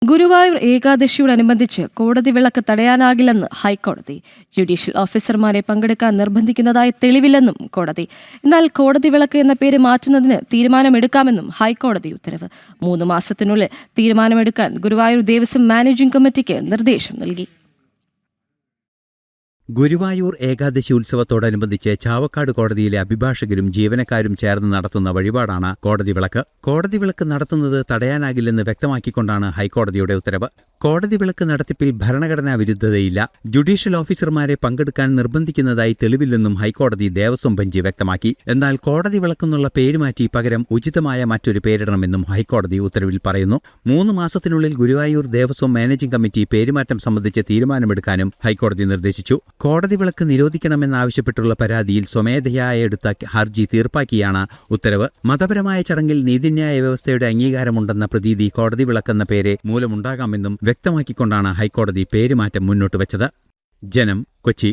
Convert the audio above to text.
ഗുരുവായൂർ ഏകാദശിയോടനുബന്ധിച്ച് കോടതി വിളക്ക് തടയാനാകില്ലെന്ന് ഹൈക്കോടതി. ജുഡീഷ്യൽ ഓഫീസർമാരെ പങ്കെടുക്കാൻ നിർബന്ധിക്കുന്നതായി തെളിവില്ലെന്നും കോടതി. എന്നാൽ കോടതി വിളക്ക് എന്ന പേര് മാറ്റുന്നതിന് തീരുമാനമെടുക്കാമെന്നും ഹൈക്കോടതി ഉത്തരവ്. 3 മാസത്തിനുള്ളിൽ തീരുമാനമെടുക്കാൻ ഗുരുവായൂർ ദേവസ്വം മാനേജിംഗ് കമ്മിറ്റിക്ക് നിർദ്ദേശം നൽകി. ഗുരുവായൂർ ഏകാദശി ഉത്സവത്തോടനുബന്ധിച്ച് ചാവക്കാട് കോടതിയിലെ അഭിഭാഷകരും ജീവനക്കാരും ചേർന്ന് നടത്തുന്ന വഴിപാടാണ് കോടതി വിളക്ക്. കോടതി വിളക്ക് നടത്തുന്നത് തടയാനാകില്ലെന്ന് വ്യക്തമാക്കിക്കൊണ്ടാണ് ഹൈക്കോടതിയുടെ ഉത്തരവ്. കോടതി വിളക്ക് നടത്തിപ്പിൽ ഭരണഘടനാ വിരുദ്ധതയില്ല. ജുഡീഷ്യൽ ഓഫീസർമാരെ പങ്കെടുക്കാൻ നിർബന്ധിക്കുന്നതായി തെളിവില്ലെന്നും ഹൈക്കോടതി ദേവസ്വം ബെഞ്ച് വ്യക്തമാക്കി. എന്നാൽ കോടതി വിളക്കെന്നുള്ള പേരുമാറ്റി പകരം ഉചിതമായ മറ്റൊരു പേരിടണമെന്നും ഹൈക്കോടതി ഉത്തരവിൽ പറയുന്നു. 3 മാസത്തിനുള്ളിൽ ഗുരുവായൂർ ദേവസ്വം മാനേജിംഗ് കമ്മിറ്റി പേരുമാറ്റം സംബന്ധിച്ച് തീരുമാനമെടുക്കാനും ഹൈക്കോടതി നിർദ്ദേശിച്ചു. കോടതി വിളക്ക് നിരോധിക്കണമെന്നാവശ്യപ്പെട്ടുള്ള പരാതിയിൽ സ്വമേധയാ എടുത്ത ഹർജി തീർപ്പാക്കിയാണ് ഉത്തരവ്. മതപരമായ ചടങ്ങിൽ നീതിന്യായ വ്യവസ്ഥയുടെ അംഗീകാരമുണ്ടെന്ന പ്രതീതി കോടതി വിളക്കെന്ന പേര് മൂലമുണ്ടാകാമെന്നും വ്യക്തമാക്കിക്കൊണ്ടാണ് ഹൈക്കോടതി പേരുമാറ്റം മുന്നോട്ട് വച്ചത്. ജനം, കൊച്ചി.